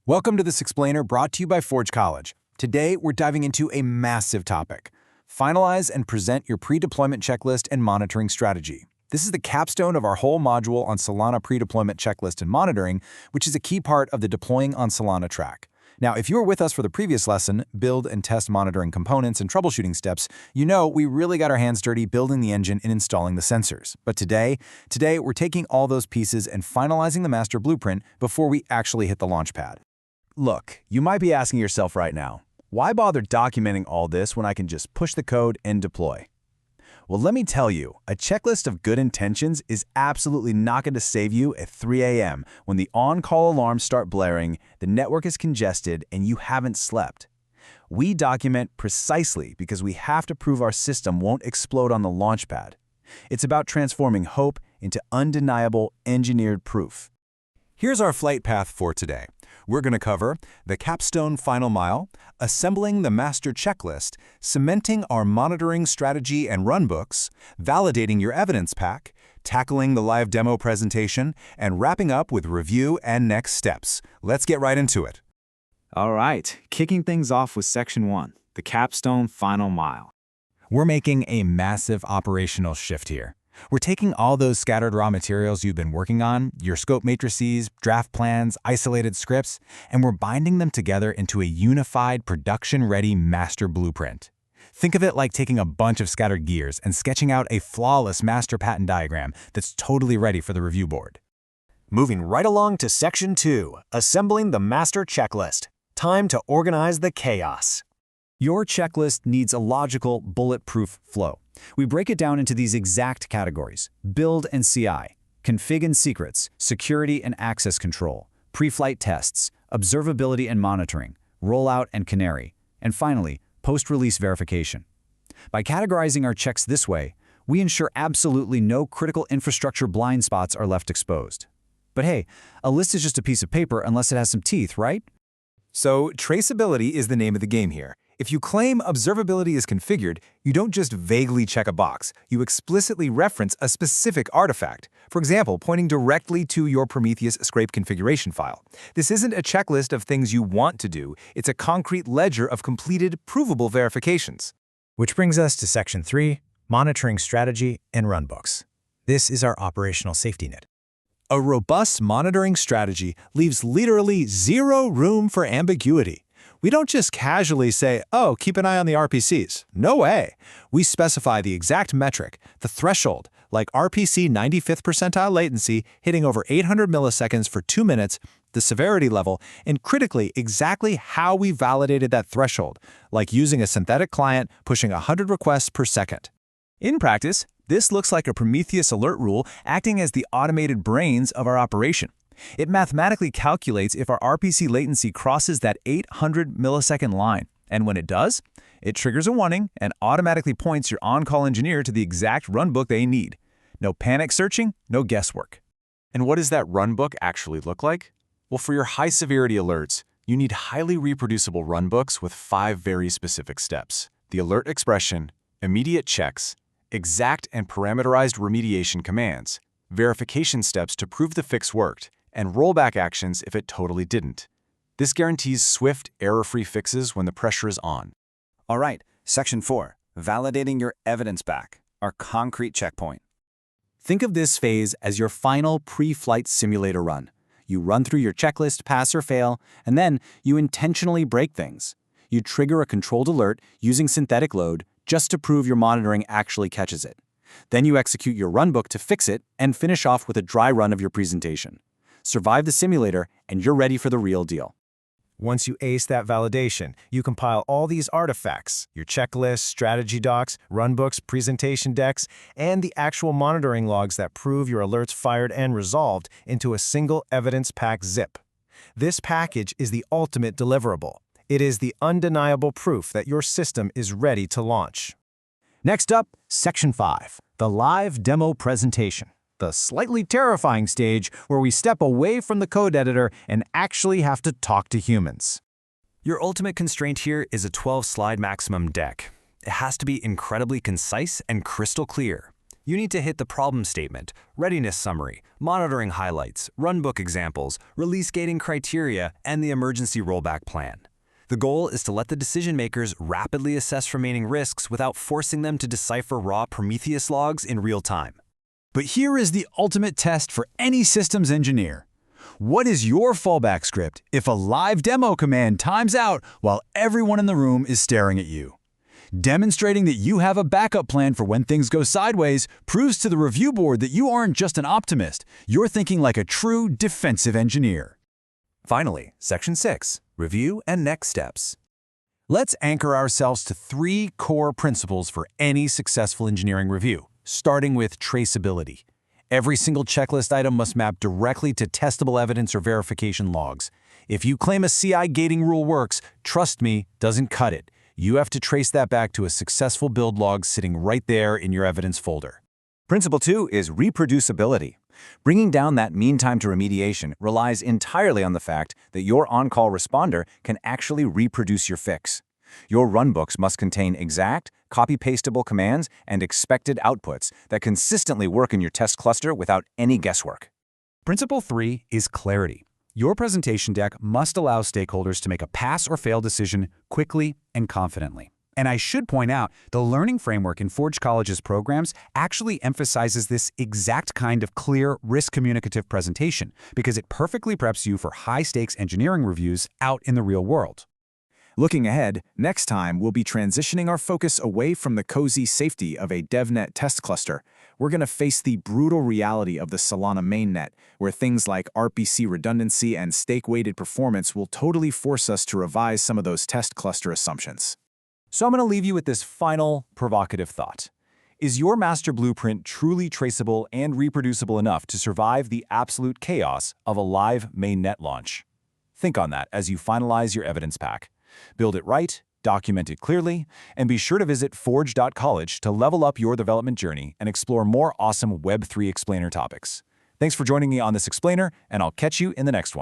Welcome to this explainer brought to you by Forge College. Today, we're diving into a massive topic. Finalize and present your pre-deployment checklist and monitoring strategy. This is the capstone of our whole module on Solana pre-deployment checklist and monitoring, which is a key part of the Deploying on Solana track. Now, if you were with us for the previous lesson, build and test monitoring components and troubleshooting steps, you know we really got our hands dirty building the engine and installing the sensors. But today we're taking all those pieces and finalizing the master blueprint before we actually hit the launch pad. Look, you might be asking yourself right now, why bother documenting all this when I can just push the code and deploy? Well, let me tell you, a checklist of good intentions is absolutely not going to save you at 3 a.m. when the on-call alarms start blaring, the network is congested, and you haven't slept. We document precisely because we have to prove our system won't explode on the launch pad. It's about transforming hope into undeniable engineered proof. Here's our flight path for today. We're going to cover the capstone final mile, assembling the master checklist, cementing our monitoring strategy and runbooks, validating your evidence pack, tackling the live demo presentation, and wrapping up with review and next steps. Let's get right into it. All right, kicking things off with Section 1, the capstone final mile. We're making a massive operational shift here. We're taking all those scattered raw materials you've been working on, your scope matrices, draft plans, isolated scripts, and we're binding them together into a unified, production-ready master blueprint. Think of it like taking a bunch of scattered gears and sketching out a flawless master pattern diagram that's totally ready for the review board. Moving right along to Section 2, assembling the master checklist. Time to organize the chaos. Your checklist needs a logical, bulletproof flow. We break it down into these exact categories: build and CI, config and secrets, security and access control, pre-flight tests, observability and monitoring, rollout and canary, and finally, post-release verification. By categorizing our checks this way, we ensure absolutely no critical infrastructure blind spots are left exposed. But hey, a list is just a piece of paper unless it has some teeth, right? So, traceability is the name of the game here. If you claim observability is configured, you don't just vaguely check a box. You explicitly reference a specific artifact, for example, pointing directly to your Prometheus scrape configuration file. This isn't a checklist of things you want to do. It's a concrete ledger of completed, provable verifications. Which brings us to Section 3, monitoring strategy and runbooks. This is our operational safety net. A robust monitoring strategy leaves literally zero room for ambiguity. We don't just casually say, oh, keep an eye on the RPCs. No way. We specify the exact metric, the threshold, like RPC 95th percentile latency hitting over 800 milliseconds for 2 minutes, the severity level, and critically, exactly how we validated that threshold, like using a synthetic client pushing 100 requests per second. In practice, this looks like a Prometheus alert rule acting as the automated brains of our operation. It mathematically calculates if our RPC latency crosses that 800 millisecond line, and when it does, it triggers a warning and automatically points your on-call engineer to the exact runbook they need. No panic searching, no guesswork. And what does that runbook actually look like? Well, for your high-severity alerts, you need highly reproducible runbooks with 5 very specific steps: the alert expression, immediate checks, exact and parameterized remediation commands, verification steps to prove the fix worked, and rollback actions if it totally didn't. This guarantees swift, error-free fixes when the pressure is on. All right, Section 4, validating your evidence pack, our concrete checkpoint. Think of this phase as your final pre-flight simulator run. You run through your checklist, pass or fail, and then you intentionally break things. You trigger a controlled alert using synthetic load just to prove your monitoring actually catches it. Then you execute your runbook to fix it and finish off with a dry run of your presentation. Survive the simulator, and you're ready for the real deal. Once you ace that validation, you compile all these artifacts, your checklists, strategy docs, runbooks, presentation decks, and the actual monitoring logs that prove your alerts fired and resolved into a single evidence pack zip. This package is the ultimate deliverable. It is the undeniable proof that your system is ready to launch. Next up, Section 5, the live demo presentation. The slightly terrifying stage where we step away from the code editor and actually have to talk to humans. Your ultimate constraint here is a 12-slide maximum deck. It has to be incredibly concise and crystal clear. You need to hit the problem statement, readiness summary, monitoring highlights, runbook examples, release gating criteria, and the emergency rollback plan. The goal is to let the decision makers rapidly assess remaining risks without forcing them to decipher raw Prometheus logs in real time. But here is the ultimate test for any systems engineer. What is your fallback script if a live demo command times out while everyone in the room is staring at you? Demonstrating that you have a backup plan for when things go sideways proves to the review board that you aren't just an optimist, you're thinking like a true defensive engineer. Finally, Section 6, Review and Next Steps. Let's anchor ourselves to 3 core principles for any successful engineering review, starting with traceability. Every single checklist item must map directly to testable evidence or verification logs. If you claim a CI gating rule works, trust me, doesn't cut it. You have to trace that back to a successful build log sitting right there in your evidence folder. Principle 2 is reproducibility. Bringing down that mean time to remediation relies entirely on the fact that your on-call responder can actually reproduce your fix. Your runbooks must contain exact, copy-pastable commands and expected outputs that consistently work in your test cluster without any guesswork. Principle 3 is clarity. Your presentation deck must allow stakeholders to make a pass or fail decision quickly and confidently. And I should point out, the learning framework in Forge College's programs actually emphasizes this exact kind of clear, risk-communicative presentation because it perfectly preps you for high-stakes engineering reviews out in the real world. Looking ahead, next time we'll be transitioning our focus away from the cozy safety of a DevNet test cluster. We're going to face the brutal reality of the Solana mainnet, where things like RPC redundancy and stake-weighted performance will totally force us to revise some of those test cluster assumptions. So I'm going to leave you with this final provocative thought. Is your master blueprint truly traceable and reproducible enough to survive the absolute chaos of a live mainnet launch? Think on that as you finalize your evidence pack. Build it right, document it clearly, and be sure to visit forge.college to level up your development journey and explore more awesome Web3 explainer topics. Thanks for joining me on this explainer, and I'll catch you in the next one.